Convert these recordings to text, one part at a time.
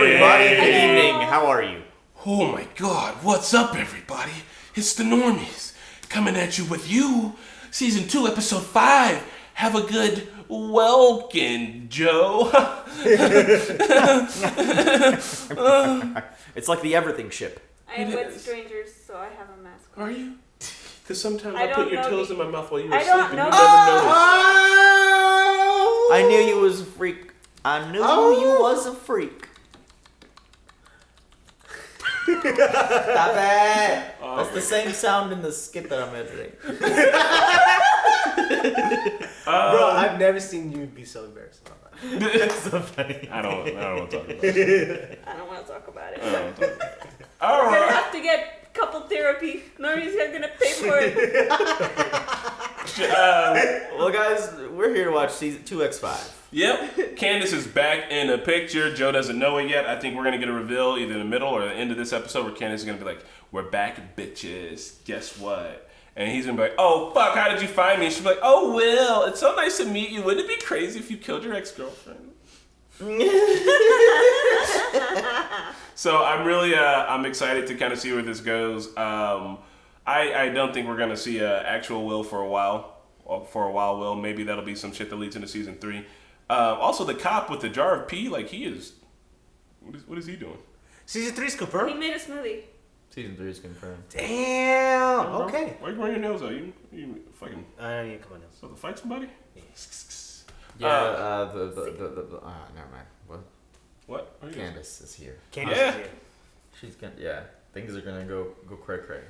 everybody. Good evening. How are you? Oh my God, what's up, everybody? It's the Normies coming at you with Season 2, Episode 5. Have a good Wellkend, Joe. It's like the everything ship. I am with strangers, so I have a mask on. Are you? Because sometimes I put your toes in my mouth while you were I asleep don't and know you never noticed. I knew you was a freak. I knew you was a freak. Stop it! That's the same sound in the skit that I'm editing. Bro, I've never seen you be so embarrassed about that. It's so funny. I don't want to talk about it. I don't want to talk about it. All We're gonna right. have to get couple therapy. Normies are gonna pay for it. Well, guys, we're here to watch Season 2X5. Yep. Candace is back in the picture. Joe doesn't know it yet. I think we're going to get a reveal either in the middle or the end of this episode where Candace is going to be like, we're back, bitches. Guess what? And he's going to be like, oh, fuck, how did you find me? And she'll be like, oh, Will, it's so nice to meet you. Wouldn't it be crazy if you killed your ex-girlfriend? So I'm really, I'm excited to kind of see where this goes. I don't think we're going to see an actual Will for a while. Will. Maybe that'll be some shit that leads into Season 3. Also, the cop with the jar of pee, like he is. What is he doing? Season 3's He confirmed? made a smoothie. Season 3 is confirmed. Damn! Okay. Why are you wearing your nails out? You fucking. I need to come on now. So to fight somebody? Yeah, never mind. What? Are you Candace is here. Candace Yeah. is here. She's gonna, things are gonna go cray.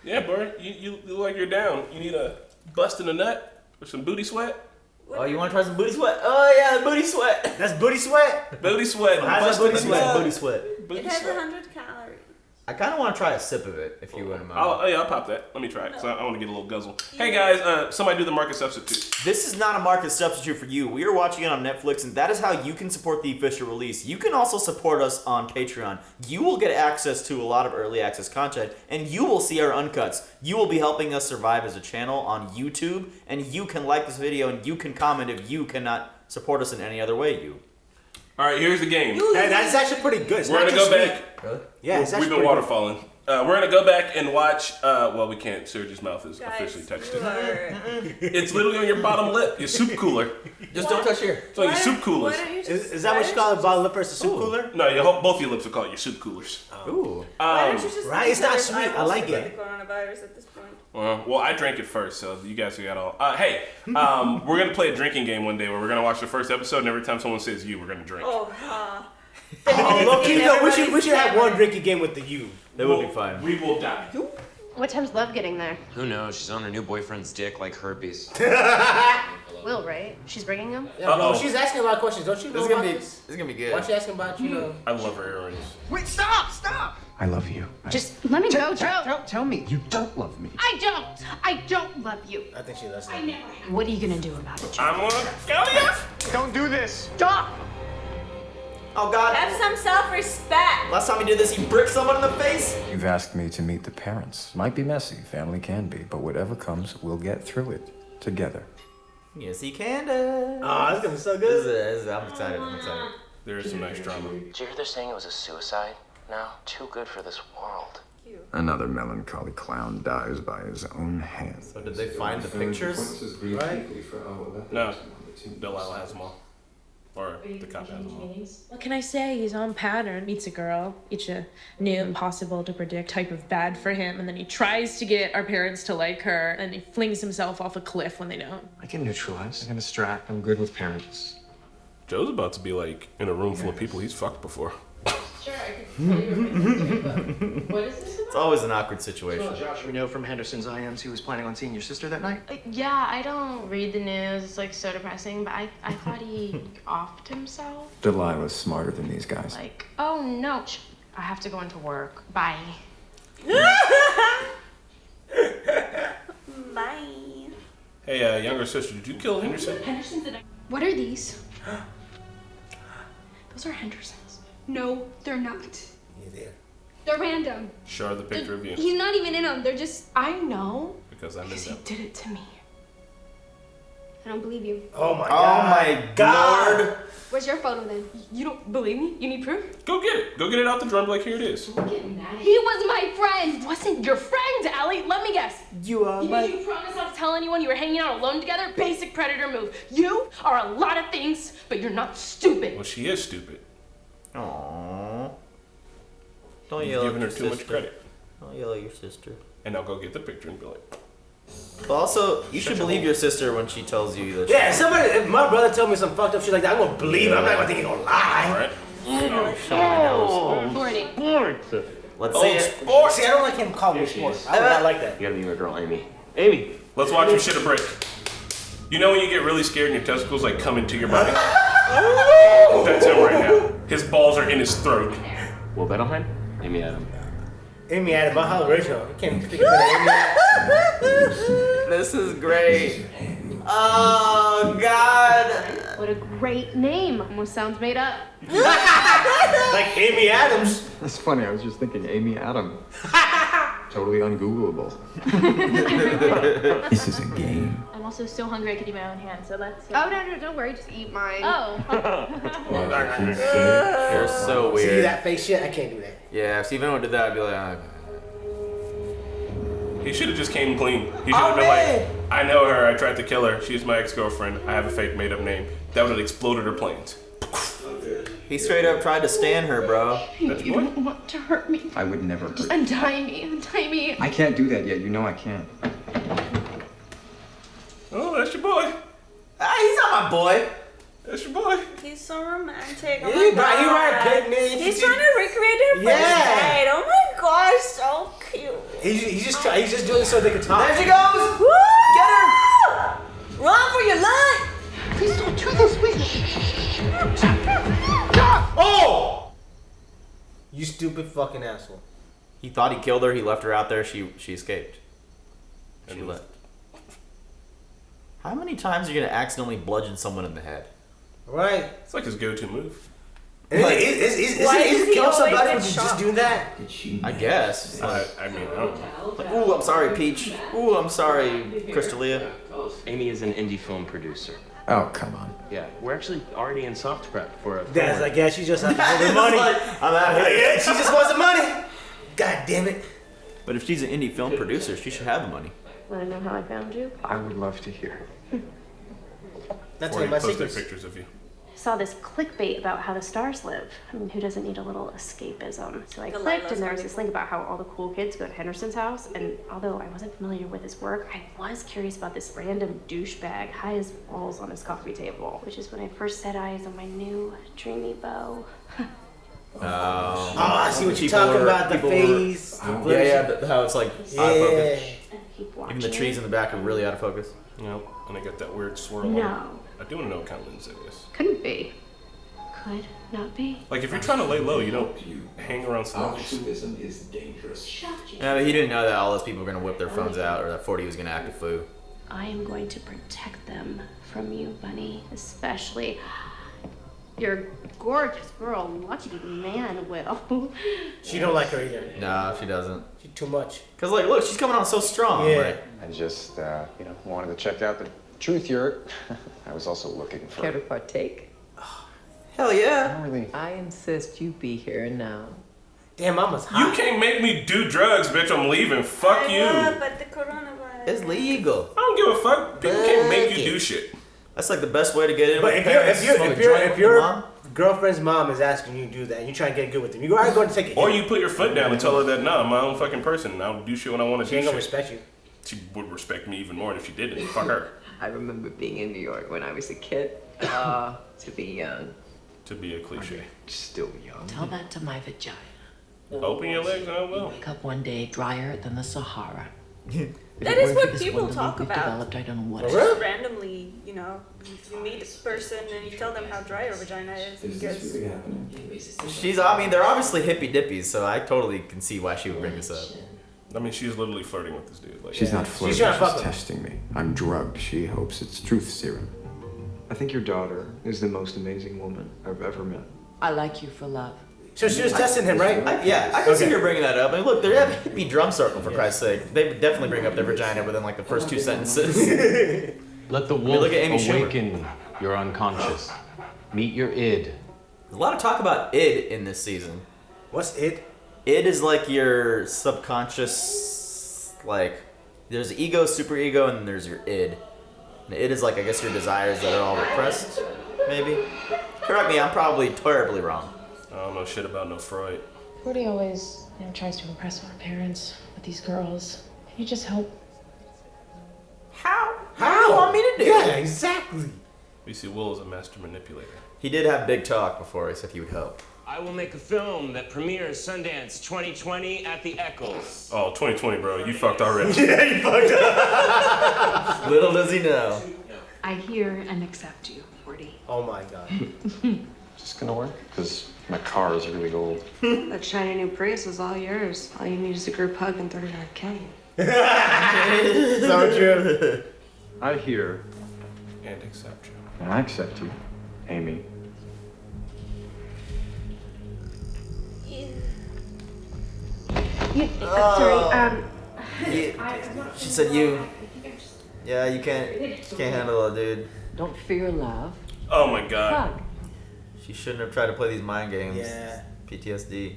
Yeah, bro. You look like you're down. You need a bust in the nut or some booty sweat? Oh, you want to try some booty sweat? Oh yeah, booty sweat. That's booty sweat? Booty sweat. How's bust that in booty the sweat? nut. Booty sweat. Booty It has sweat. 100 calories. I kind of want to try a sip of it, if you wouldn't mind. I'll pop that. Let me try it. So I want to get a little guzzle. Hey guys, somebody do the market substitute. This is not a market substitute for you. We are watching it on Netflix, and that is how you can support the official release. You can also support us on Patreon. You will get access to a lot of early access content, and you will see our uncuts. You will be helping us survive as a channel on YouTube, and you can like this video, and you can comment if you cannot support us in any other way, All right, here's the game. Hey, that's actually pretty good. It's We're not gonna go just back. Really? Yeah, it's We've actually been pretty waterfalling. We're gonna go back and watch. Well, we can't. Serge's mouth is Guys, officially touched you it. are... It's literally on your bottom lip. Your soup cooler. Just don't touch here. It's on your soup coolers. Is that what you call a bottle lipper? It's a soup cooler? No, both your lips are called your soup coolers. Ooh. Why don't you just Right, it's not sweet. I like it. The coronavirus at this point. Well, I drank it first, so you guys got all. Hey, we're gonna play a drinking game one day where we're gonna watch the first episode, and every time someone says "you," we're gonna drink. Oh, Low-key, no, we should have one drinking game with the you. That would be fun. We will die. What time's Love getting there? Who knows? She's on her new boyfriend's dick like herpes. Will, right? She's bringing him? Yeah, bro, she's asking a lot of questions. Don't you know about this? This is gonna be good. Why she asking about, you know? I love her earrings. Wait, stop! I love you. Just let me go, Joe. Tell me, you don't love me. I don't love you. I think she does. What are you gonna do about it, Joe? I'm gonna kill you. Don't do this! Stop! Oh God. have some self-respect. Last time he did this, he bricked someone in the face. You've asked me to meet the parents. Might be messy, family can be, but whatever comes, we'll get through it together. Yes, he can. Oh, it's gonna be so good. I'm excited. There is some nice drama. Did you hear they're saying it was a suicide? No, too good for this world. Another melancholy clown dies by his own hand. So did they find the pictures? Right? No, Delilah has them all. Or the cop has them all. What can I say? He's on pattern. Meets a girl, each a new, impossible to predict type of bad for him, and then he tries to get our parents to like her, and he flings himself off a cliff when they don't. I can neutralize. I can distract. I'm good with parents. Joe's about to be like in a room full of people he's fucked before. Sure, I can tell you what is this about? It's always an awkward situation. Well, Josh, we know from Henderson's IMs he was planning on seeing your sister that night. Yeah, I don't read the news. It's like so depressing, but I thought he offed himself. Delilah's smarter than these guys. Like, oh no, I have to go into work. Bye. Bye. Hey, younger sister, did you kill Henderson? What are these? Those are Hendersons. No, they're not. Yeah, there. They're random. Show the picture of you. He's not even in them. They're just... I know. Because I'm in Because he them. did it to me. I don't believe you. Oh my Oh God. my Lord. Where's your photo then? You don't believe me? You need proof? Go get it. Go get it out the drum. Like, here it is. He was my friend. Wasn't your friend, Allie? Let me guess. You are You promised not to tell anyone you were hanging out alone together? Basic predator move. You are a lot of things, but you're not stupid. Well, she is stupid. Aww. Don't You've yell at given her your too much sister. credit. Don't yell at your sister. And I'll go get the picture and be like, But also, you should believe your sister when she tells you that. Yeah, somebody, if my brother told me some fucked up shit like that, I'm gonna believe it. I'm not gonna think he's gonna lie. all right. Show my nose. Authority. Let's see it. See, I don't like him calling me sport. I do not like that. You gotta be my girl, Amy. Amy! Let's watch him shit a brick. You know when you get really scared and your testicles like come into your body? That's him right now. His balls are in his throat. Will Bettelheim? Amy Adam. Amy Adam, my house original. You can't think of Amy Adam. This is great. Oh God. What a great name. Almost sounds made up. Like Amy Adams. That's funny. I was just thinking Amy Adam. Totally ungoogleable. This is a game. I'm also so hungry I could eat my own hand, so let's... Oh, no, don't worry. Just eat mine. Oh. You're so See weird. that face shit? I can't do that. Yeah, if Steven did that, I'd be like, He should have just came clean. He should have been like, I know her, I tried to kill her, she's my ex-girlfriend, I have a fake made-up name. That would have exploded her planes. he straight up tried to stan her, bro. That's You your boy? don't want to hurt me. I would never hurt. Untie me. Untie me. I can't do that yet. You know I can't. Oh, that's your boy. Ah, he's not my boy. That's your boy. He's so romantic. Oh He my God. he right picnic. He's trying to recreate their first Yeah. date. Oh my gosh, so cute. He's just doing it so they can talk. There she goes. Woo! Get her. Run for your life! Please don't do this with me. Oh! You stupid fucking asshole. He thought he killed her. He left her out there. She escaped. She left. How many times are you gonna accidentally bludgeon someone in the head? Right? It's like his go-to move. Why Is does it he kill always somebody get when you just shot? do that? I guess. Like, I mean, I don't know. like, ooh, I'm sorry, Peach. Ooh, I'm sorry, Crystalia. Amy is an indie film producer. Oh, come on. Yeah, we're actually already in soft prep for a Dad's film. like, yeah, she just has the money. I'm out here. Yeah, she just wants the money. God damn it. But if she's an indie film producer, she should have the money. Want to know how I found you? I would love to hear. That's Before it, he my posted secrets. pictures of you. I saw this clickbait about how the stars live. I mean, who doesn't need a little escapism? So I clicked, and there was this link about how all the cool kids go to Henderson's house. And although I wasn't familiar with his work, I was curious about this random douchebag high as balls on his coffee table, which is when I first set eyes on my new dreamy beau. Oh, I see what you're People talking were- about. The people were- face. How it's like out of focus. And keep Even watching the trees in the back are really out of focus. Yep, and I got that weird swirl on it. No. I do want to know what kind of lens that is. Couldn't be. Could not be. Like, if you're trying to lay low, you don't hang around celebrities. Altruism is dangerous. Yeah, but he didn't know that all those people were gonna whip their phones out, or that 40 was gonna act a fool. I am going to protect them from you, Bunny. Especially your gorgeous girl, lucky man, Will. She don't like her either. No, she doesn't. She too much. Cause like, look, she's coming on so strong. Yeah. Like, I just, wanted to check out the truth yurt. I was also looking for. Care to partake? hell I yeah. don't really. I insist you be here now. Damn, mama's You hot. can't make me do drugs, bitch. I'm leaving. Fuck you. Yeah, but the coronavirus. It's legal. I don't give a fuck. People can't make you Fuck do it. shit. That's like the best way to get in. But with if your parents, smoke a joint with your your mom. girlfriend's mom is asking you to do that, and you try and get good with them, you are going to take it. Or you put your foot down and tell her that, nah, I'm my own fucking person and I'll do shit when I want to She do ain't gonna shit. respect you. She would respect me even more if she didn't. Fuck her. I remember being in New York when I was a kid. To be young. To be a cliche. Still young. Tell that to my vagina. Open your legs and I will. Wake up one day drier than the Sahara. That is what people talk about. Developed, I don't know what. For real? Randomly, you meet this person and you tell them how dry your vagina is because I mean, they're obviously hippy dippies, so I totally can see why she would bring this up. I mean, she's literally flirting with this dude. Like, She's not flirting. She's trying to She's fuck him. testing me. I'm drugged. She hopes it's truth serum. I think your daughter is the most amazing woman I've ever met. I like you for love. So she was testing him, right? I can see her bringing that up. I mean, look, they have a hippie drum circle, for Christ's sake. They would definitely bring up their vagina within like the first two sentences. Let the wolf awaken your unconscious. Meet your id. There's a lot of talk about id in this season. What's id? Id is like your subconscious, like, there's ego, superego, and then there's your id. And id is like, I guess, your desires that are all repressed, maybe? Correct me, I'm probably terribly wrong. I don't know shit about no Freud. Forty always, tries to impress our parents with these girls. Can you just help? How do you want me to do? Yeah, exactly. You see, Will is a master manipulator. He did have big talk before he said he would help. I will make a film that premieres Sundance 2020 at the Eccles. Oh, 2020, bro. You fucked already. Yeah, you fucked up. Little does he know. I hear and accept you, 40. Oh my god. Just gonna work? Because my car is really old. That shiny new Prius is all yours. All you need is a group hug and $39K. So true. I hear And accept you. and I accept you, Amy. Sorry, She said you. Yeah, you can't handle it, dude. Don't fear love. Oh my god. Hug. She shouldn't have tried to play these mind games. Yeah. PTSD.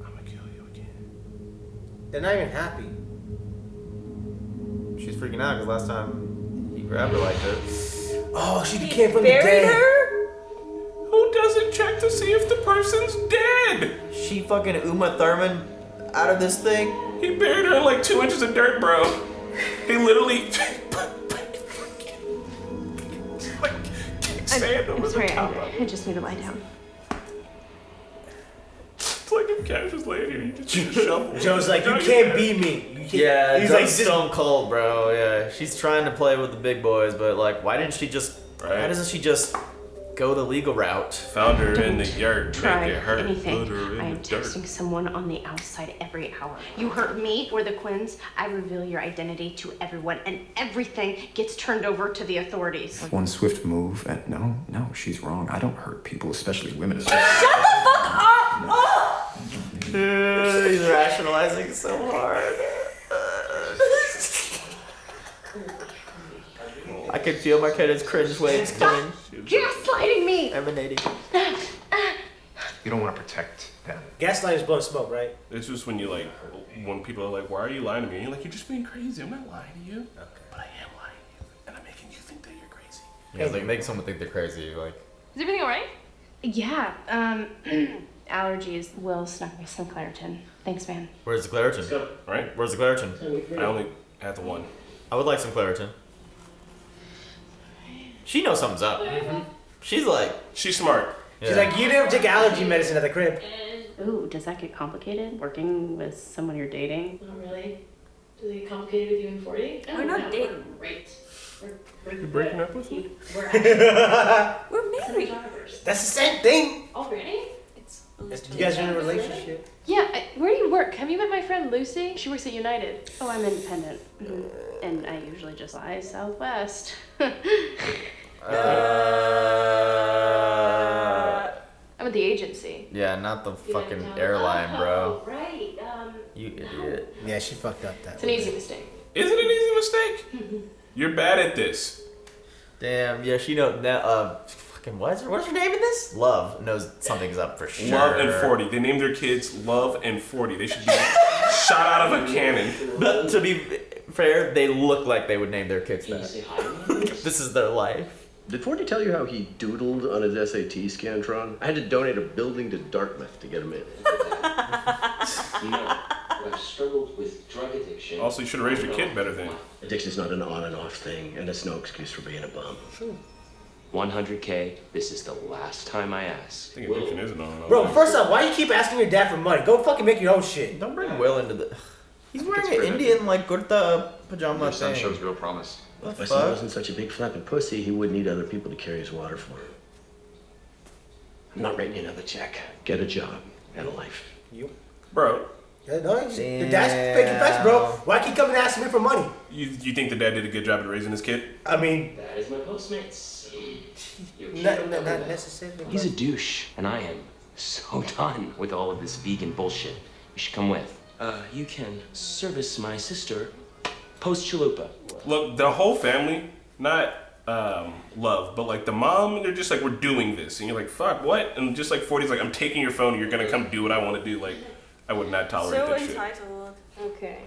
I'm gonna kill you again. They're not even happy. She's freaking out because last time he grabbed her like this. Oh, she came from the Buried dead. her? Who doesn't check to see if the person's dead? She fucking Uma Thurman out of this thing. He buried her in like 2 inches of dirt, bro. He literally like sand over I'm the sorry, top of it. I just need to lie down. It's like if Cash was laying here, you just need a shovel. Joe's like, you No, can't can't. be me. You can't. Yeah, He's Joe's like, stone cold, bro. Yeah, she's trying to play with the big boys, but like, why didn't she just? Why Right. doesn't she just go the legal route? Found her in the yard, Try make it hurt. anything. Put her I in am the dirt. texting someone on the outside every hour. You hurt me or the Quins, I reveal your identity to everyone, and everything gets turned over to the authorities. One swift move, and no, she's wrong. I don't hurt people, especially women. Shut the fuck up! Oh! Dude, he's rationalizing so hard. I can feel my Marquette's cringe waves coming, Gaslighting me! emanating. You don't want to protect them. Gaslight is blowing smoke, right? It's just when you like, when people are like, why are you lying to me? And you're like, you're just being crazy. I'm not lying to you. Okay. But I am lying to you. And I'm making you think that you're crazy. Yeah, like make someone think they're crazy. Like, Is everything alright? Yeah, allergies. Will snuck me some Claritin. Thanks, man. where's the Claritin? Right? Where's the Claritin? I only had the one. I would like some Claritin. She knows something's up. She's like, She's smart. yeah. She's like, you didn't take allergy medicine at the crib. Ooh, does that get complicated? Working with someone you're dating? Not really. Do they get complicated with you in 40? We're not dating. Great. You're breaking up with me? We're We're married. That's the same thing. Already? You guys are in a relationship. Yeah, where do you work? Have you met my friend Lucy? She works at United. Oh, I'm independent. And I usually just fly Southwest. I'm at the agency. Yeah, not the fucking airline, bro. Oh, right. You idiot. Yeah, she fucked up that. It's an easy mistake. Is it an easy mistake? You're bad at this. Damn. Yeah, she knows. Fucking what's her name in this? Love knows something's up for sure. Love and 40. They named their kids Love and 40. They should be shot out of a cannon. But to be fair, they look like they would name their kids that. This is their life. Did Forty tell you how he doodled on his SAT Scantron? I had to donate a building to Dartmouth to get him in. I've struggled with drug addiction. Also, you should have raised your kid better then. Addiction's not an on and off thing, and it's no excuse for being a bum. 100K, this is the last time I ask. I think addiction is an on and off. Bro, first off, why you keep asking your dad for money? Go fucking make your own shit. Don't bring Will into the. He's wearing an Indian like kurta pajama Your son thing. shows real promise. If my son wasn't such a big flapping pussy, he wouldn't need other people to carry his water for him. I'm not writing you another check. Get a job and a life. Bro. Yeah, no, the dad's faking facts, bro. Why keep coming asking me for money? You think the dad did a good job at raising his kid? I mean, That is my Postmates. not necessarily. He's a douche, and I am so done with all of this vegan bullshit. You should come with. You can service my sister Post chalupa. Look, the whole family, not love, but like the mom, they're just like, we're doing this. And you're like, fuck, what? And just like 40's like, I'm taking your phone and you're gonna come do what I want to do. Like, I would not tolerate So that shit. entitled. Okay.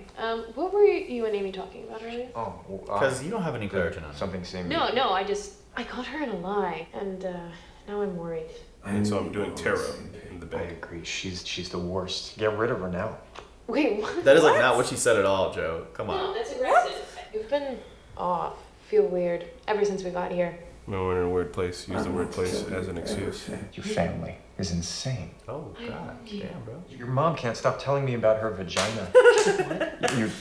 What were you and Amy talking about earlier? Oh, Because you don't have any clarity on it. Something seemed. No, I caught her in a lie, and now I'm worried. And so I'm doing tarot in the I bed. agree. She's the worst. Get rid of her now. Wait, what? That is like not what she said at all, Joe. Come on. No, that's aggressive. You've been off. Feel weird ever since we got here. No, we're in a weird place. Use the word place as an excuse. Your family is insane. Oh, God. Damn, bro. Your mom can't stop telling me about her vagina.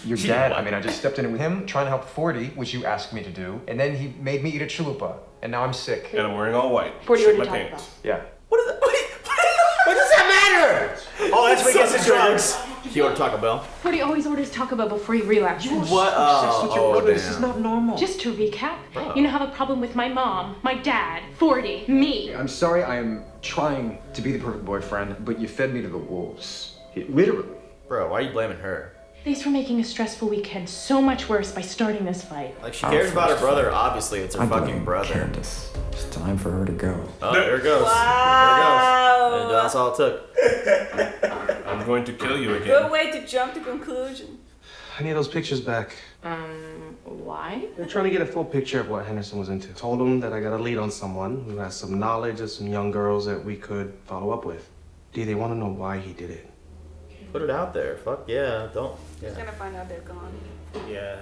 Your dad, I mean, I just stepped in with him trying to help 40, which you asked me to do, and then he made me eat a chalupa, and now I'm sick. And I'm wearing all white. 40 Shit already my talked pants. Yeah. What is that? What does that matter? Oh, that's what he gets his drugs. He ordered Taco Bell. 40 always orders Taco Bell before he relapses. What? Oh, damn. This is not normal. Just to recap, you now have a problem with my mom, my dad, 40, me. I'm sorry, I am trying to be the perfect boyfriend, but you fed me to the wolves. Literally. Bro, why are you blaming her? Thanks for making a stressful weekend so much worse by starting this fight. Like, she cares about her brother, obviously. It's her fucking brother. Candace. It's time for her to go. Oh, there it goes. Wow. There it goes. And that's all it took. I'm going to kill you again. Good way to jump to conclusion. I need those pictures back. Why? They're trying to get a full picture of what Henderson was into. Told them that I got a lead on someone who has some knowledge of some young girls that we could follow up with. They want to know why he did it. Put it out there. Fuck yeah. Don't. He's Yeah. gonna find out they're gone. Yeah.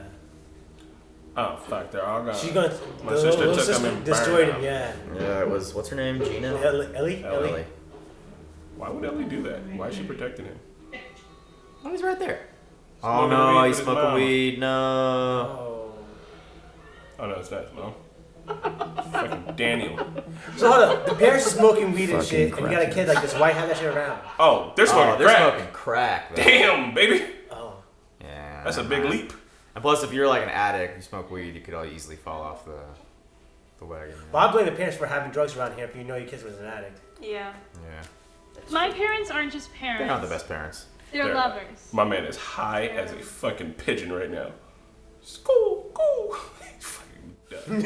Oh, fuck, they're all gone. She's gonna. My the sister little took sister them and destroyed burned him. them. Yeah. Yeah, it was. What's her name? Gina? Ellie. Why would Ellie do that? Why is she protecting him? Oh, he's right there. Smoking Oh no, weed he's with his smoking mom. weed. No. Oh no, it's not his mom. Fucking Daniel. So hold up. The parents are smoking weed and Fucking shit, and you got a kid like this. Why have that shit around? Oh, they're smoking Oh, they're crack. smoking crack. Man. Damn, baby. Oh. Yeah. That's a big leap. And plus, if you're like an addict, you smoke weed, you could all easily fall off the wagon. You know? Well, I blame the parents for having drugs around here if you know your kid was an addict. Yeah. Yeah. My parents aren't just parents. They're not the best parents. They're lovers. My man is high as a fucking pigeon right now. School, school. He's fucking done.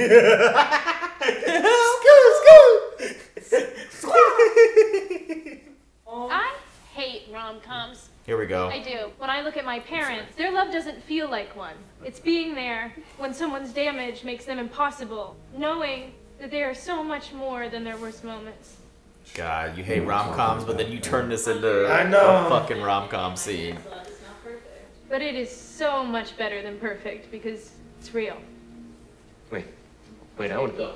I hate rom-coms. Here we go. I do. When I look at my parents, their love doesn't feel like one. It's being there when someone's damage makes them impossible, knowing that they are so much more than their worst moments. God, you hate rom-coms, but then you turn this into I know. a fucking rom-com scene. But it is so much better than perfect because it's real. Wait, I want to go.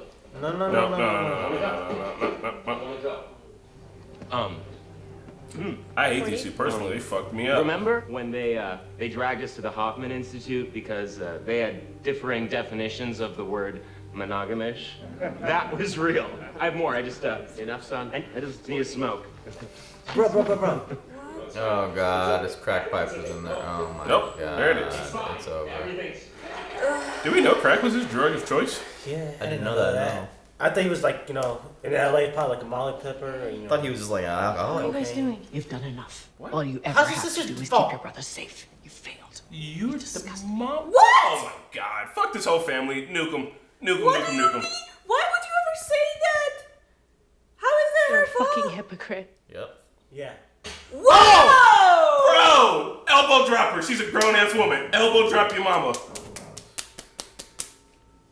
I hate these two personally. They fucked me up. Remember when they dragged us to the Hoffman Institute because they had differing definitions of the word monogamish? That was real. I have more. I just enough, son. I just need to smoke. Bro. Oh god, this crack pipe is in there. Oh my Nope, god. there it is. It's over. Did we know crack was his drug of choice? Yeah. I didn't know that. No. I thought he was like, in LA, probably like a Molly Pepper. Or, I thought he was just like an alcoholic. What are you guys doing? You've done enough. What? All you ever How's his have to sister's do is fault? keep your brother safe. You failed. You're disgusting. Mom. What? Oh my god. Fuck this whole family. Nuke them. Nuke them, nuke them, nuke them. Why would you ever say that? How is that You're her a fault? fucking hypocrite. Yep. Yeah. Whoa! Bro! Elbow drop her. She's a grown ass woman. Elbow drop your mama.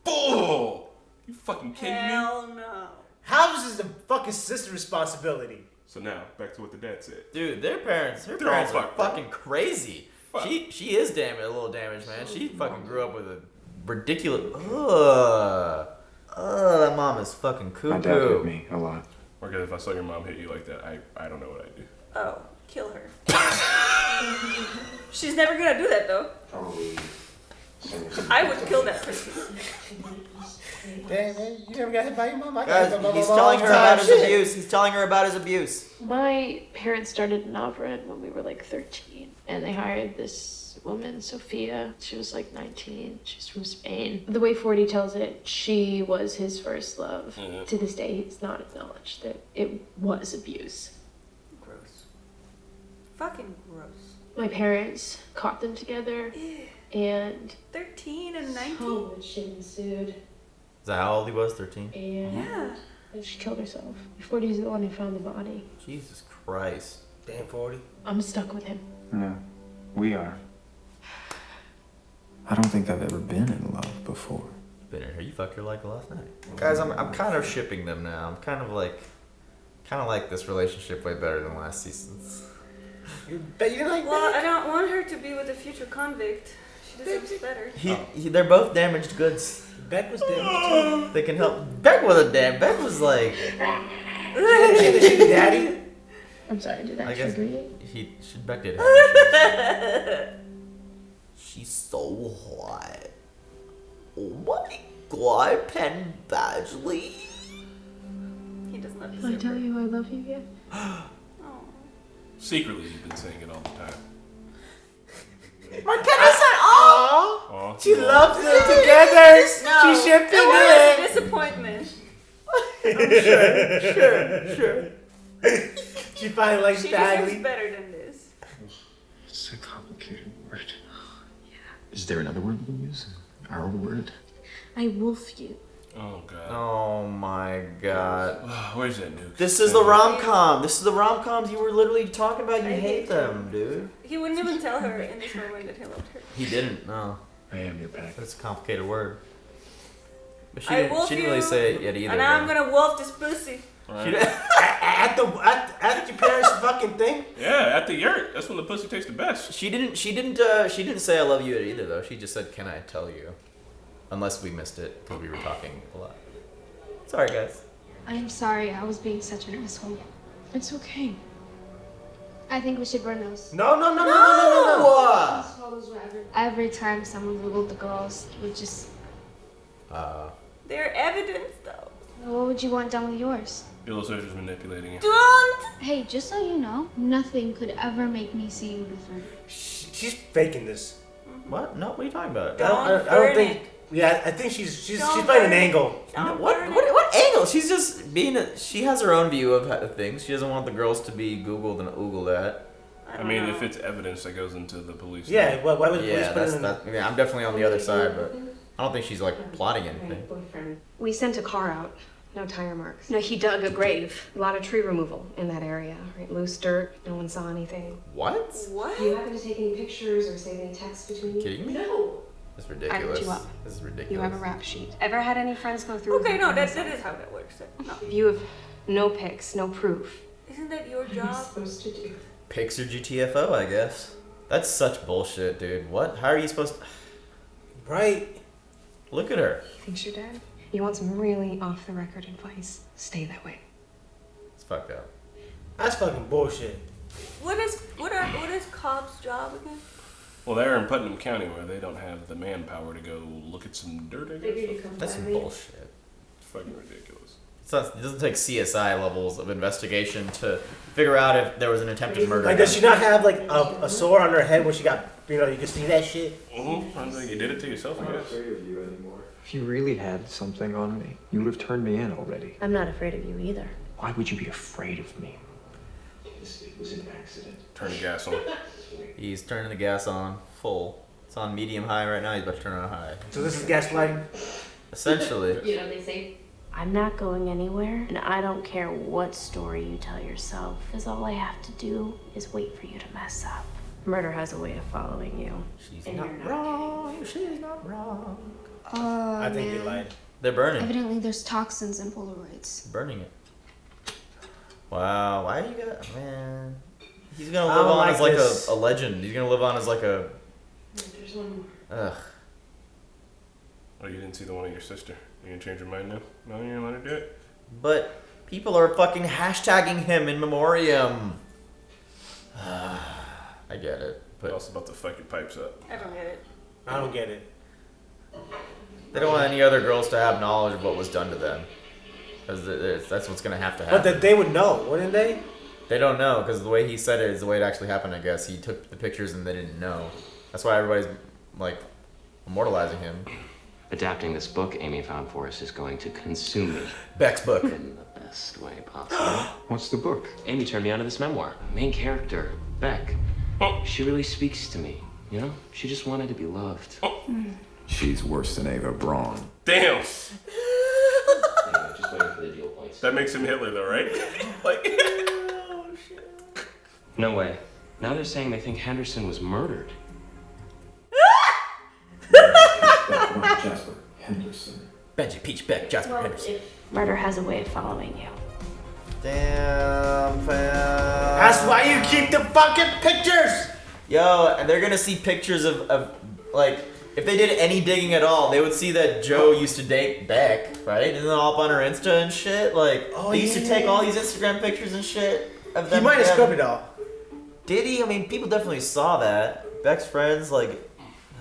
Bull! You fucking kidding me? Hell no. How is this the fucking sister's responsibility? So now, back to what the dad said. Dude, her parents They're are all fucked, bro. fucking crazy. Fuck. She is damaged, a little damaged, man. She fucking grew up with a ridiculous. Ugh. That mom is fucking cuckoo. My dad hit me a lot. Or if I saw your mom hit you like that, I don't know what I'd do. Oh, kill her. She's never gonna do that though. I would kill that person. Damn, man, you never got hit by your mom? I got Guys, hit by my he's mom telling all her the time. about his Shit. abuse. He's telling her about his abuse. My parents started Navred when we were like 13, and they hired this woman, Sophia. She was like 19. She's from Spain. The way 40 tells it, she was his first love. Mhm. To this day, he's not acknowledged that it was abuse. Gross. Fucking gross. My parents caught them together, And 13 and 19. so much shit ensued. Is that how old he was? 13? And Yeah. then she killed herself. 40's the one who found the body. Jesus Christ. Damn 40. I'm stuck with him. No, we are. I don't think I've ever been in love before. Been in here. You fucked her like last night. Guys, I'm kind of shipping them now. I'm kind of like this relationship way better than last season's. You bet you didn't like Well, that? I don't want her to be with a future convict. She deserves better. They're both damaged goods. Beck was damaged too. They can help. Beck wasn't damn. Beck was like. She the daddy? I'm sorry, did I that guess trigger you? Beck did have issues. She's so hot. Oh my god, Penn Badgley. He does not Did I tell you I love you yet? Secretly, you've been saying it all the time. Marquetta said, "Oh, Aw, she yeah. loves them together. No, She shipping it was a it." disappointment. I'm sure. She finally likes She deserves Badgley. better than this. It's a complicated word. Is there another word we can use? Our word? I wolf you. Oh god. Oh my god. Where's that nuke? This is the rom-com. This is the rom-coms you were literally talking about. You I hate hate them, dude. He wouldn't even tell her in this moment that he loved her. He didn't, no. I am your pack. That's a complicated word. But I wolf she didn't really you, say it either. And now I'm gonna wolf this pussy. She didn't- At your parents' fucking thing. Yeah, at the yurt. That's when the pussy tastes the best. She didn't say I love you either though. She just said, "Can I tell you?" Unless we missed it because we were talking a lot. Sorry, guys. I'm sorry, I was being such an asshole. It's okay. I think we should burn those. No. These photos were every time someone googled the girls, it would just. They're evidence though. What would you want done with yours? Bill Searcher's manipulating you. Don't! Hey, just so you know, nothing could ever make me see you different. She's faking this. What? No, what are you talking about? I don't think. Yeah, I think she's playing an angle. What angle? She's just being she has her own view of things. She doesn't want the girls to be Googled and oogled at. I mean, if it's evidence that goes into the police. Yeah, why would the police put it in? Yeah, I'm definitely on the other side, but I don't think she's like plotting anything. We sent a car out. No tire marks. No, he dug a grave. A lot of tree removal in that area. Right? Loose dirt. No one saw anything. What? What? Do you happen to take any pictures or save any texts between you? Kidding me? No. This is I ridiculous. looked you up. This is ridiculous. You have a rap sheet. Ever had any friends go through? Okay, no, that is how that works. No. You have no pics, no proof. Isn't that your job? Supposed to do. Pics or GTFO, I guess. That's such bullshit, dude. What? How are you supposed to... Right. Look at her. You think you're dead? You want some really off-the-record advice? Stay that way. It's fucked up. That's fucking bullshit. What is Cobb's job again? Well, they're in Putnam County where they don't have the manpower to go look at some dirt. I guess. That's some bullshit. It's fucking ridiculous. It doesn't take CSI levels of investigation to figure out if there was an attempted murder. Like, does she not have like a sore on her head when she got, you can see that shit? Mm-hmm. You did it to yourself, I I'm not guess. afraid of you anymore. If you really had something on me, you would have turned me in already. I'm not afraid of you either. Why would you be afraid of me? It was an accident. Turn the gas on. He's turning the gas on full. It's on medium high right now. He's about to turn it on high. So this is gaslighting? Essentially. You know, they say, I'm not going anywhere, and I don't care what story you tell yourself, because all I have to do is wait for you to mess up. Murder has a way of following you. She's and not you're not wrong. She's not wrong. Oh, I think man. they lied. They're burning. Evidently, there's toxins in Polaroids. Burning it. Wow. Why you got... Man. He's going to I live don't on like as like this. a legend. He's going to live on as like a... There's one more. Ugh. Oh, you didn't see the one of your sister. You gonna change your mind now? No, you gonna let her do it? But people are fucking hashtagging him in memoriam. I get it. But also about to fuck your pipes up. I don't get it. I don't get it. They don't want any other girls to have knowledge of what was done to them. Because that's what's going to have to happen. But that they would know, wouldn't they? They don't know, because the way he said it is the way it actually happened, I guess. He took the pictures and they didn't know. That's why everybody's, like, immortalizing him. Adapting this book Amy found for us is going to consume me. Beck's book. In the best way possible. What's the book? Amy turned me onto this memoir. Main character, Beck. She really speaks to me. You know, she just wanted to be loved. She's worse than Ava Braun. Damn. Anyway, just waiting for the deal points. That makes him Hitler, though, right? Like. No way. Now they're saying they think Henderson was murdered. Jasper Henderson. Benji Peach Beck, Jasper Henderson. Murder has a way of following you. Damn, fam. That's why you keep the fucking pictures. Yo, and they're gonna see pictures of like, if they did any digging at all, they would see that Joe used to date Beck, right? And then all up on her Insta and shit. Like, they used to take all these Instagram pictures and shit of them. He might have together. scrubbed it all. Did he? I mean, people definitely saw that. Beck's friends, like.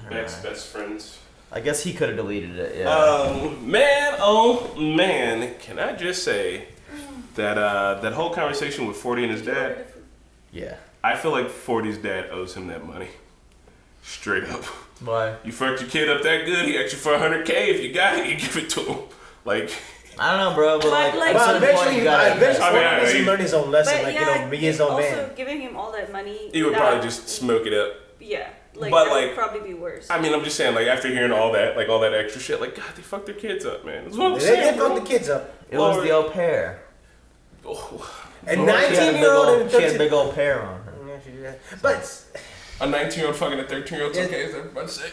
Beck's best friends. I guess he could have deleted it, yeah. Man, oh man, can I just say that that whole conversation with 40 and his dad? Yeah. I feel like 40's dad owes him that money. Straight up. Why? You fucked your kid up that good, he asked you for $100K. If you got it, you give it to him. Like. I don't know, bro, but like, well, eventually, he I learned his own lesson, But like, yeah, be his own also man. giving him all that money. He would without- probably just smoke it up. Yeah, like But, that like, would probably be worse. I mean, I'm just saying, like, after hearing all that, like, all that extra shit, like, God, they fucked their kids up, man. That's what I'm saying, They bro. fucked the kids up. It was the au pair. A 19-year-old and a She had a 13 big old pair on her. Yeah, she did. But a 19-year-old fucking a 13-year-old's okay, is everybody say?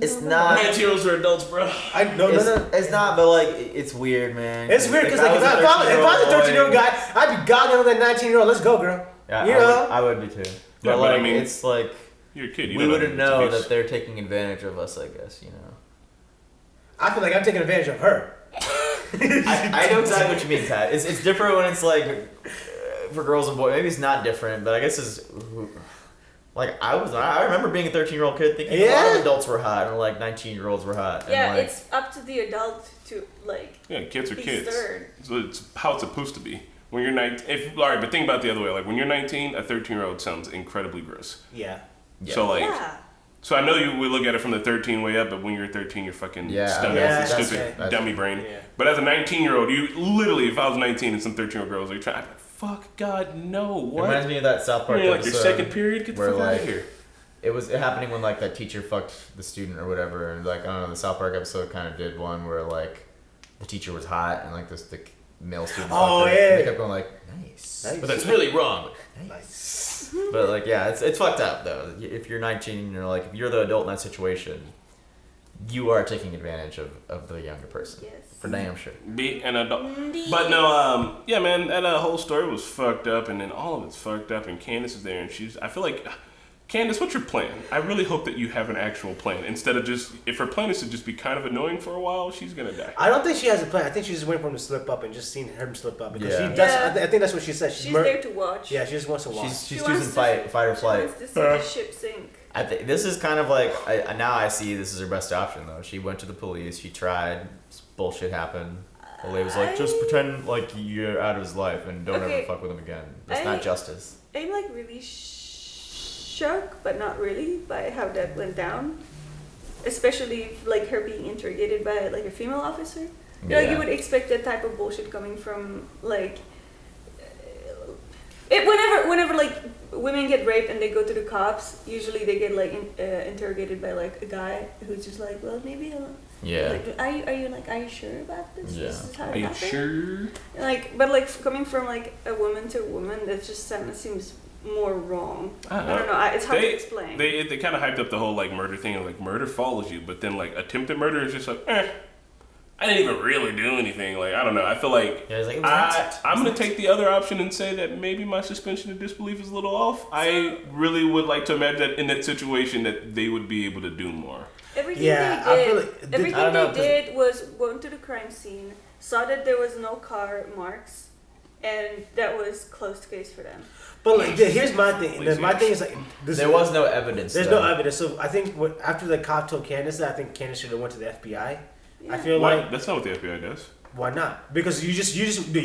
It's not. 19-year-olds are adults, bro. It's not, but like, it's weird, man. it's weird because like, if I was a 13-year-old guy, I'd be goggling on that 19-year-old. Let's go, girl. Yeah, You know? I would be too. But Yeah, like, but I mean, it's like, you're a kid. You we don't wouldn't know know it's that they're taking advantage of us, I guess, you know. I feel like I'm taking advantage of her. I know exactly what you mean, Pat. It's different when it's like for girls and boys. Maybe it's not different, but I guess it's like I remember being a 13-year-old kid thinking a lot of adults were hot and like 19-year-olds were hot. Yeah, and, like, it's up to the adult to like. Yeah, kids are be kids. stirred. So it's how it's supposed to be. When you're 19, all right, but think about it the other way. Like when you're 19, a 13-year-old sounds incredibly gross. Yeah. So like, Yeah. so I know you would look at it from the 13 way up, but when you're 13, you're fucking stunning, stupid dummy brain. Yeah. But as a 19-year-old, you literally, if I was 19 and some 13-year-old girls, are trying, fuck God, no, It what? reminds me of that South Park You're like episode your second period, get the where, fuck out like, of here. It was happening when like that teacher fucked the student or whatever, and like I don't know, the South Park episode kind of did one where like the teacher was hot and like the male student. Oh, fucked her, yeah. and they kept going like nice, but that's really wrong. Nice. But like yeah, it's fucked up though. If you're 19 and you're like if you're the adult in that situation, you are taking advantage of the younger person. Yes. For damn sure. Be an adult. But no, yeah, man, that whole story was fucked up, and then all of it's fucked up, and Candace is there, and I feel like, Candace, what's your plan? I really hope that you have an actual plan, instead of just, if her plan is to just be kind of annoying for a while, she's gonna die. I don't think she has a plan. I think she's just waiting for him to slip up and just seen him slip up. Because Yeah. she does, I think that's what she said. She's there to watch. Yeah, she just wants to watch. She's choosing fight or flight. She wants to see the ship sink. I think this is kind of like now I see this is her best option though. She went to the police. She tried. Bullshit happened. The lady was like, just pretend like you're out of his life and don't ever fuck with him again. That's not justice. I'm like really shocked, but not really, by how that went down. Especially like her being interrogated by like a female officer. You know, like you would expect that type of bullshit coming from like. Whenever like women get raped and they go to the cops, usually they get like interrogated by like a guy who's just like, well, maybe I'll. Yeah. Like, are you sure about this? Yeah. This is how it Are you happened? sure? Like, but like coming from like a woman to a woman, that just seems more wrong. I don't know. It's hard to explain. They kind of hyped up the whole like murder thing, and like murder follows you, but then like attempted murder is just like, I didn't even really do anything. Like, I don't know. I feel like, I'm going to take the other option and say that maybe my suspension of disbelief is a little off. I really would like to imagine that in that situation that they would be able to do more. Everything they did was go into the crime scene, saw that there was no car marks, and that was closed case for them. But like, here's my thing. My thing is like, there was no evidence. There's no evidence. So I think after the cop told Candace that, I think Candace should have went to the FBI. I feel like that's not what the FBI does. Why not? Because you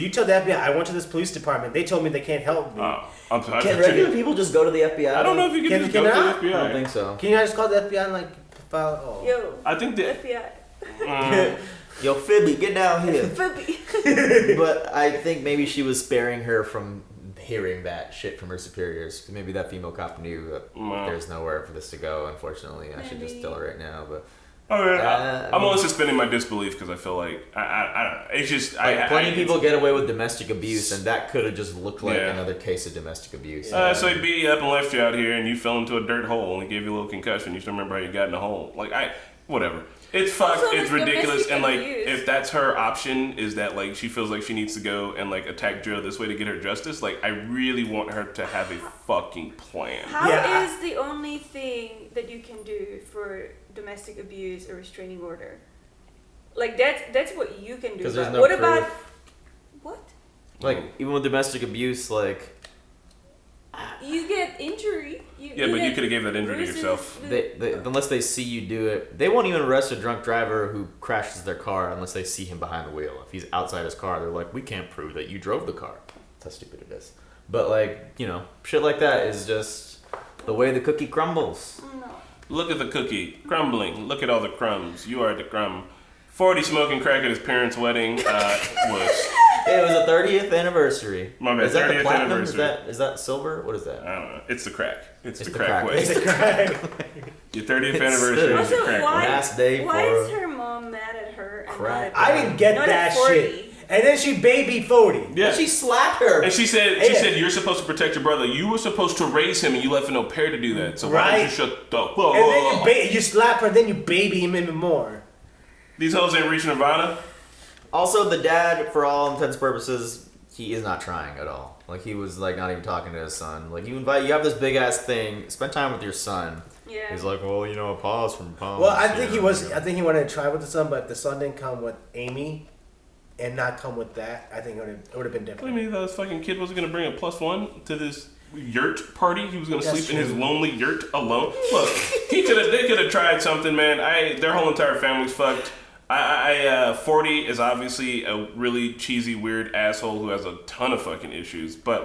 tell the FBI I went to this police department. They told me they can't help me. I'm sorry. Can regular people just go to the FBI? I don't know if you can just go to the FBI. I don't think so. Can you not just call the FBI and like file? Oh. Yo, I think the FBI. Yo, Phoebe, get down here. Phoebe. But I think maybe she was sparing her from hearing that shit from her superiors. Maybe that female cop knew that there's nowhere for this to go. Unfortunately, I should just tell her right now, but. I'm only suspending my disbelief because I feel like I don't know. It's just plenty of people get away with domestic abuse, and that could have just looked like another case of domestic abuse. So he beat you up and left you out here, and you fell into a dirt hole, and he gave you a little concussion. You still remember how you got in the hole? Whatever. It's fucked. Also, it's ridiculous. And abuse. if that's her option, is that she feels like she needs to go and attack Joe this way to get her justice? I really want her to have a fucking plan. How is the only thing that you can do for domestic abuse a restraining order? That's what you can do. Because there's no what proof. about what? Even with domestic abuse, you get injury. But you could have gave that injury to yourself. Unless they see you do it, they won't even arrest a drunk driver who crashes their car unless they see him behind the wheel. If he's outside his car, they're like, we can't prove that you drove the car. That's how stupid it is. But shit like that is just the way the cookie crumbles. No. Look at the cookie crumbling. Look at all the crumbs. You are the crumb. 40 smoking crack at his parents' wedding was. It was a 30th anniversary. My bad. Is that 30th the platinum? anniversary. Is that silver? What is that? I don't know. It's the crack. It's the the crack crack. way. It's the crack. Your 30th anniversary is the crack way. Last day Why for is her mom mad at her? And crack. not at I didn't get not that at 40? shit. And then she baby 40. Yeah. She slapped her. And she said, you're supposed to protect your brother. You were supposed to raise him, and you left an au pair to do that. So why don't you shut the fuck up? And then you slap her, then you baby him even more. These hoes ain't reaching Nirvana. Also, the dad, for all intents and purposes, he is not trying at all. He was not even talking to his son. You have this big ass thing. Spend time with your son. Yeah. He's like, well, a pause from palms. Well, I think he was. I think he wanted to try with the son, but the son didn't come with Amy, and not come with that. I think it would have been different. What do you mean this fucking kid wasn't gonna bring a +1 to this yurt party? He was gonna That's sleep in his true. lonely yurt alone. Look, they could have tried something, man. Their whole entire family's fucked. 40 is obviously a really cheesy, weird asshole who has a ton of fucking issues, but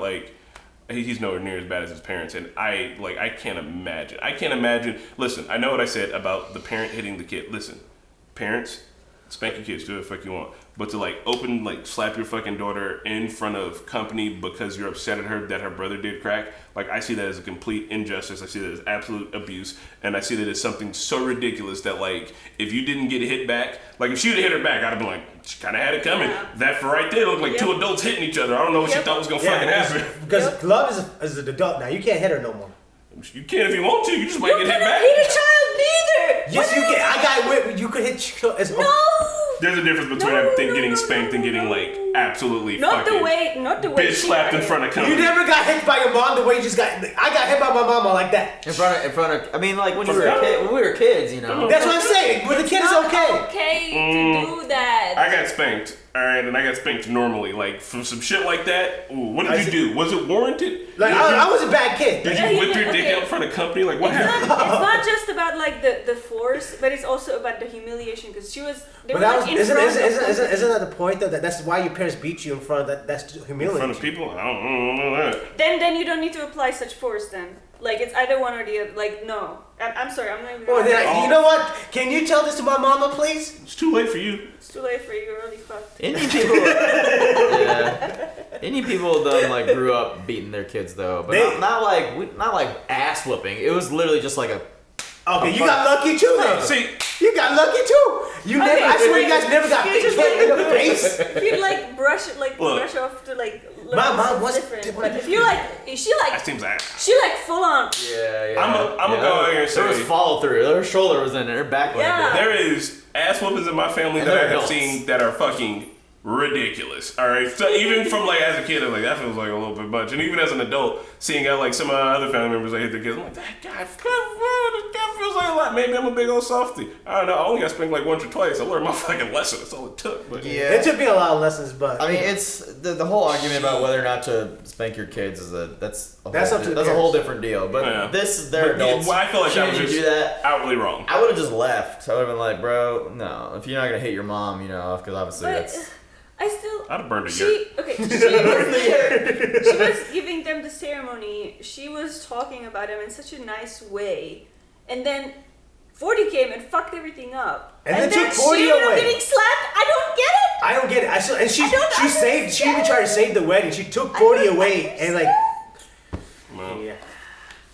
he's nowhere near as bad as his parents, and I can't imagine. Listen, I know what I said about the parent hitting the kid. Listen, parents, spank your kids, do what the fuck you want. But to slap your fucking daughter in front of company because you're upset at her that her brother did crack, I see that as a complete injustice. I see that as absolute abuse, and I see that as something so ridiculous that if you didn't get hit back, if she would have hit her back, I'd have been she kind of had it coming. Yeah. That for right there looked like two adults hitting each other. I don't know what she thought was gonna fucking happen. Because love is an adult now. You can't hit her no more. You can if you want to. You just might get hit back. Hit a child neither. Yes, you can. I got whipped. You could hit. No. There's a difference between getting spanked and getting absolutely Not fucking the way. bitch slapped in front of company. You never got hit by your mom the way you just got. I got hit by my mama like that. In front of. I mean, when we were kids, That's what I'm saying. With the kid, it's okay. Okay to do that. I got spanked. All right, and I got spanked normally. For some shit like that. Ooh, what did you do? Was it warranted? I was a bad kid. Did you whip your dick out in front of company? What happened? It's not just about the force, but it's also about the humiliation because she was. But that was isn't that the point though? That's why your parents beat you in front of that. That's humiliating. In front of people? I don't know that. Then you don't need to apply such force. Then it's either one or the other. No, I'm sorry. I'm not even. You know what? Can you tell this to my mama, please? It's too late for you. It's too late for you. You're already fucked. Indian people. Indian people grew up beating their kids though, but not like ass whooping. It was literally just a. Okay, you got lucky too then. See, you got lucky too. You never. I swear you guys never got hit in the face. If you brush it, brush off to My mom was different. But if you she that seems she full on. Yeah. I'm gonna go out here and say there was follow through. Her shoulder was in it. Her back was in it. There is ass whoopings in my family that I have seen that are fucking ridiculous. All right, so even from as a kid, I'm that feels like a little bit much, and even as an adult, seeing how some of my other family members hit their kids, I'm that guy feels like a lot. Maybe I'm a big old softy. I don't know. I only got spanked once or twice. I learned my fucking lesson. That's all it took. But it took me a lot of lessons, but I mean, it's the whole argument about whether or not to spank your kids is that's a whole different deal. But they're adults. I feel like that was do just that. outwardly wrong. I would have just left. I would have been bro, no. If you're not gonna hit your mom, because obviously that's. I'd have burned a yurt. Okay, she was giving them the ceremony. She was talking about him in such a nice way, and then 40 came and fucked everything up. And then took 40 she away. getting slapped? I don't get it. I don't get it. And she even tried to save the wedding. She took 40 away and like. Well, yeah.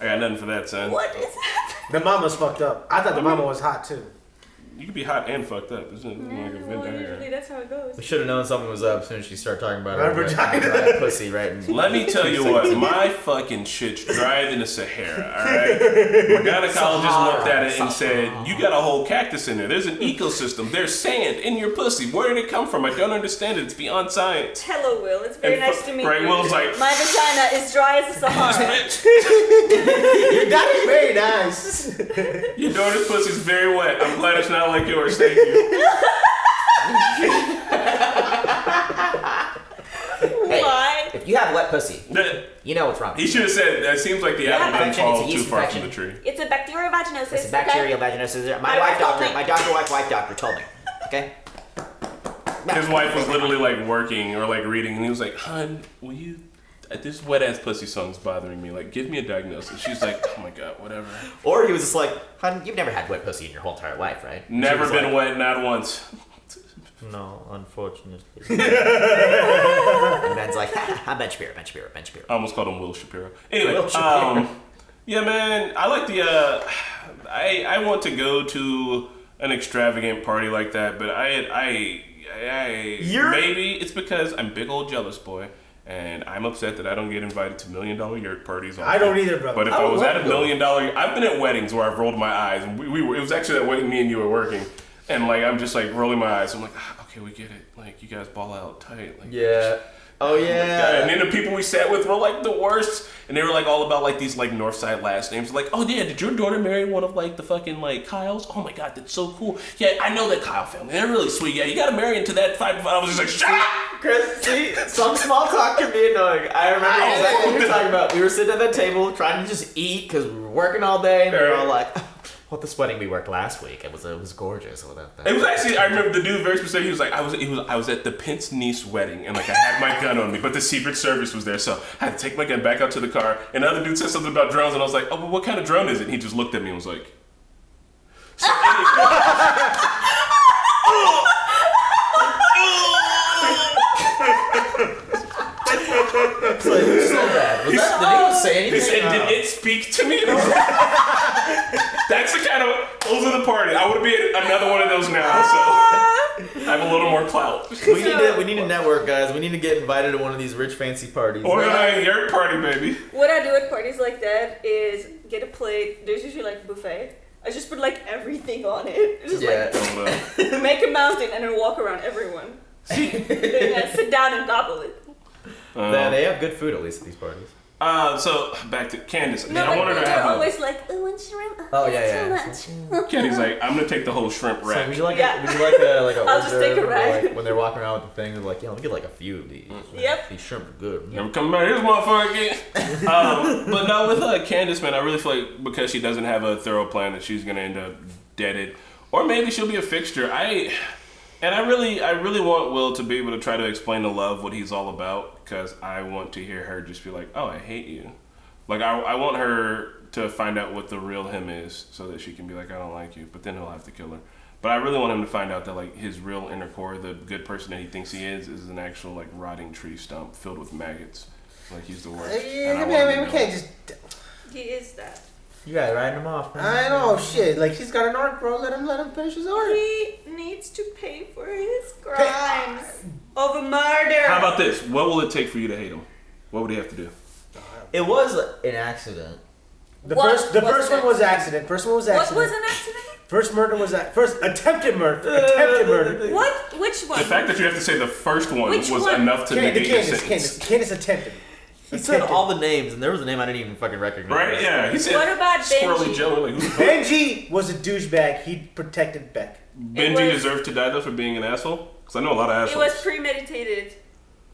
I got nothing for that, son. What is happening? The mama's fucked up. I thought the mama was hot too. You could be hot and fucked up. Isn't it like a Venn diagram? Usually that's how it goes. We should have known something was up as soon as she started talking about My her dry pussy, right? Let me tell you what, my fucking shit's drier than the Sahara, alright? My gynecologist looked at it and said, you got a whole cactus in there. There's an ecosystem. There's sand in your pussy. Where did it come from? I don't understand it. It's beyond science. Hello, Will. It's very nice to meet right, you. Will's like, my vagina is dry as the Sahara. That is very nice. Your daughter's pussy's very wet. I'm glad it's not like yours. Thank you. Why? If you have wet pussy, you know what's wrong. He should have said, that seems like the apple didn't fall too far from the tree. It's a bacterial vaginosis. It's a bacterial vaginosis. My wife doctor told me. Okay? His wife was literally like working or like reading, and he was like, "Hun, will you? This wet ass pussy song's bothering me. Like, give me a diagnosis." She's like, "Oh my god, whatever." Or he was just like, "Hun, you've never had wet pussy in your whole entire life, right?" Never been wet, not once. No, unfortunately. And Ben's like, I'm Ben Shapiro. I almost called him Will Shapiro. Anyway, Will Shapiro. yeah, man, I like the. I want to go to an extravagant party like that, but maybe it's because I'm big old jealous boy. And I'm upset that I don't get invited to $1 million yurt parties. I don't either, brother. But if I was at a $1 million, I've been at weddings where I've rolled my eyes, and we were. It was actually that wedding me and you were working, and like I'm just like rolling my eyes. I'm like, okay, we get it. Like you guys ball out tight. Like, yeah. Oh yeah. And then the people we sat with were like the worst, and they were like all about like these like Northside last names. Like, oh yeah, did your daughter marry one of like the fucking like Kyles? Oh my god, that's so cool. Yeah, I know that Kyle family. They're really sweet. Yeah, you gotta marry into that 5 to 5. I was just like, shut up. Chris, see, some small talk can be annoying. I remember exactly what you're talking about. We were sitting at that table trying to just eat because we were working all day, and we were all like, "Well, this wedding we worked last week, it was gorgeous." It was actually, I remember the dude very specific. He was like, I was at the Pence niece wedding, and like I had my gun on me, but the Secret Service was there, so I had to take my gun back out to the car. And the other dude said something about drones, and I was like, "Oh, well, what kind of drone is it?" And he just looked at me and was like, so It's like, who said that? Did anyone say anything? He said, did it speak to me? That's the kind of, those are the parties. I would be at another one of those now, so I have a little more clout. We need to network, guys. We need to get invited to one of these rich fancy parties. Or a yurt party, baby. What I do at parties like that is get a plate. There's usually like a buffet. I just put like everything on it. Just like make a mountain and then walk around everyone. Then sit down and gobble it. They have good food at least at these parties. So back to Candace. No, I wanted to have always like, oh, one shrimp. Oh yeah. Too much. Candy's like, I'm gonna take the whole shrimp rack. So would you like a I'll just take a rack. Like, when they're walking around with the thing, they're like, let me get like a few of these. Yep. These shrimp are good. Never come back here, this motherfucker again. But no, with Candace, man, I really feel like because she doesn't have a thorough plan that she's gonna end up deaded, or maybe she'll be a fixture. I really want Will to be able to try to explain to Love what he's all about, because I want to hear her just be like, oh, I hate you. Like, I want her to find out what the real him is so that she can be like, I don't like you, but then he'll have to kill her. But I really want him to find out that, like, his real inner core, the good person that he thinks he is an actual, like, rotting tree stump filled with maggots. Like, he's the worst. Yeah, man, we can't just... He is that. You gotta write him off, man. I know, shit. Like, he's got an arc, bro. Let him finish his arc. He needs to pay for his crimes of a murder. How about this? What will it take for you to hate him? What would he have to do? It was an accident. The first one was accident. First one was accident. What was an accident? First murder was first attempted murder. Attempted murder. What? Which one? The fact that you have to say the first one was enough to negate your sentence. Candace attempted. He said all the names, and there was a name I didn't even fucking recognize. Right? Yeah. He said. What about Benji? Joe, like, Benji was a douchebag. He protected Beck. Benji deserved to die though for being an asshole. Because I know a lot of assholes. It was premeditated.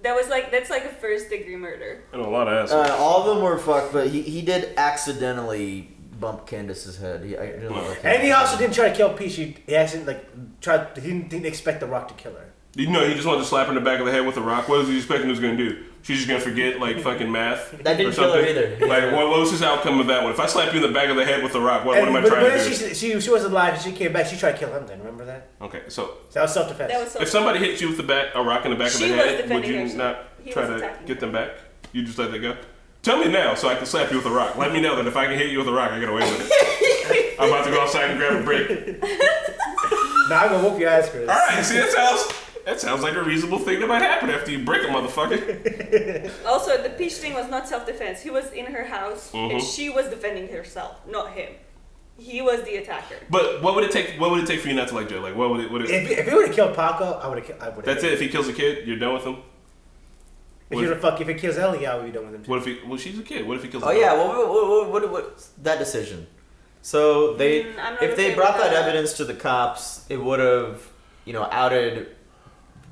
That's like a 1st-degree murder. I know a lot of assholes. All of them were fucked, but he did accidentally bump Candace's head. And he also didn't try to kill Peach. He accidentally He didn't expect the Rock to kill her. You know, he just wanted to slap her in the back of the head with a rock. What was he expecting he was going to do? She's just gonna forget like fucking math. That didn't or something. kill her either. Like, what was his outcome of that one? If I slap you in the back of the head with a rock, what am I trying to do? She was alive and she came back. She tried to kill him. Then remember that? Okay, so that was self-defense. If somebody hits you with a rock in the back of the head, would you not try to get them back? You just let that go. Tell me now, so I can slap you with a rock. Let me know that if I can hit you with a rock, I get away with it. I'm about to go outside and grab a brick. Nah, I'm gonna whoop your ass, Chris. All right, see that sounds like a reasonable thing that might happen after you break a motherfucker. Also, the Peach thing was not self-defense. He was in her house, and she was defending herself, not him. He was the attacker. But what would it take? What would it take for you not to like Joe? Like, what would it? If he would have killed Paco, I would have. That's it. If he kills a kid, you're done with him. If he kills Ellie, I would be done with him too. What if he? Well, she's a kid. What if he kills? Oh yeah. What that decision? So if they brought that evidence to the cops, it would have, outed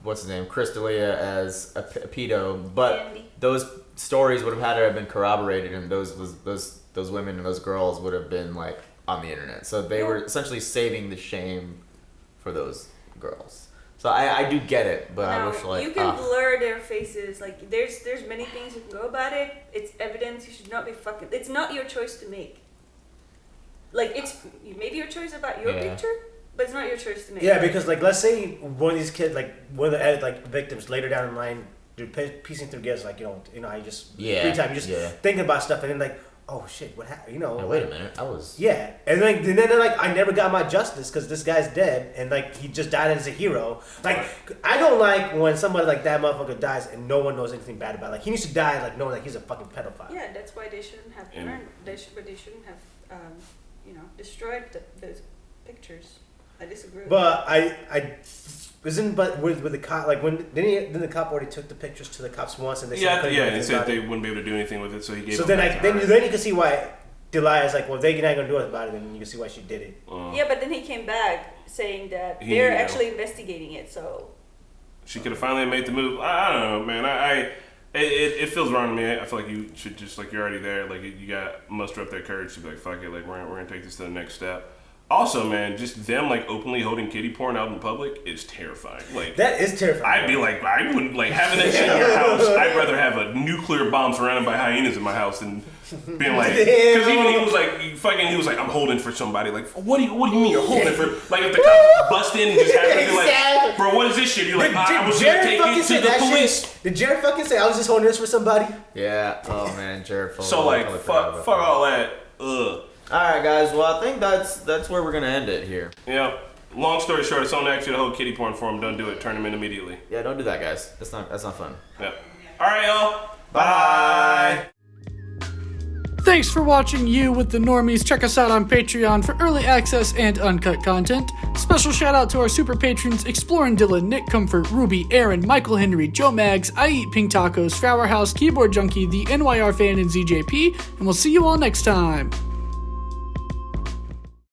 what's his name, Chris D'Elia as a pedo. But those stories would have had to have been corroborated, and those women and those girls would have been like on the internet. So they were essentially saving the shame for those girls. So I do get it, but I wish you can blur their faces. Like there's many things you can go about it. It's evidence. You should not be fucking. It's not your choice to make. Like it's maybe your choice about your picture, but it's not your choice to make. Yeah, because like let's say one of these kids, like one of the victims later down the line, they're piecing through together, like I just free time, you just thinking about stuff, and then like, oh shit, what happened? Wait a minute, I was and then they're like, I never got my justice because this guy's dead, and like he just died as a hero. Like I don't like when somebody like that motherfucker dies and no one knows anything bad about it. Like he needs to die like knowing like he's a fucking pedophile. Yeah, that's why they shouldn't have burned. They shouldn't have destroyed those pictures. I disagree. But I isn't. But with the cop, like then the cop already took the pictures to the cops once, and they said and he said they wouldn't be able to do anything with it, so he gave. So then you can see why Delia is like, well, they're not gonna do it about it, then you can see why she did it. Yeah, but then he came back saying that they're actually investigating it. So she could have finally made the move. I don't know, man. It feels wrong to me. I feel like you should just like you're already there. Like you got muster up that courage to be like, fuck it. Like we're gonna take this to the next step. Also, man, just them like openly holding kiddie porn out in public is terrifying. Like that is terrifying. I'd be like, I wouldn't like having that shit in your house. I'd rather have a nuclear bomb surrounded by hyenas in my house than being like, because even he was like, I'm holding for somebody. Like, what do you mean you're holding for? Like if the cops bust in and just have to be like, bro, what is this shit? You're like, I was gonna take you to the police. Did Jared fucking say I was just holding this for somebody? Yeah. Oh man, Jared. So like, fuck all that. Ugh. All right, guys. Well, I think that's where we're gonna end it here. Yeah. Long story short, it's on actually the whole kiddie porn for him. Don't do it. Turn him in immediately. Yeah, don't do that, guys. That's not fun. Yeah. All right, y'all. Bye. Thanks for watching You with the Normies. Check us out on Patreon for early access and uncut content. Special shout out to our super patrons: Exploring Dylan, Nick Comfort, Ruby, Aaron, Michael Henry, Joe Mags, I Eat Pink Tacos, Flower House, Keyboard Junkie, the NYR Fan, and ZJP. And we'll see you all next time.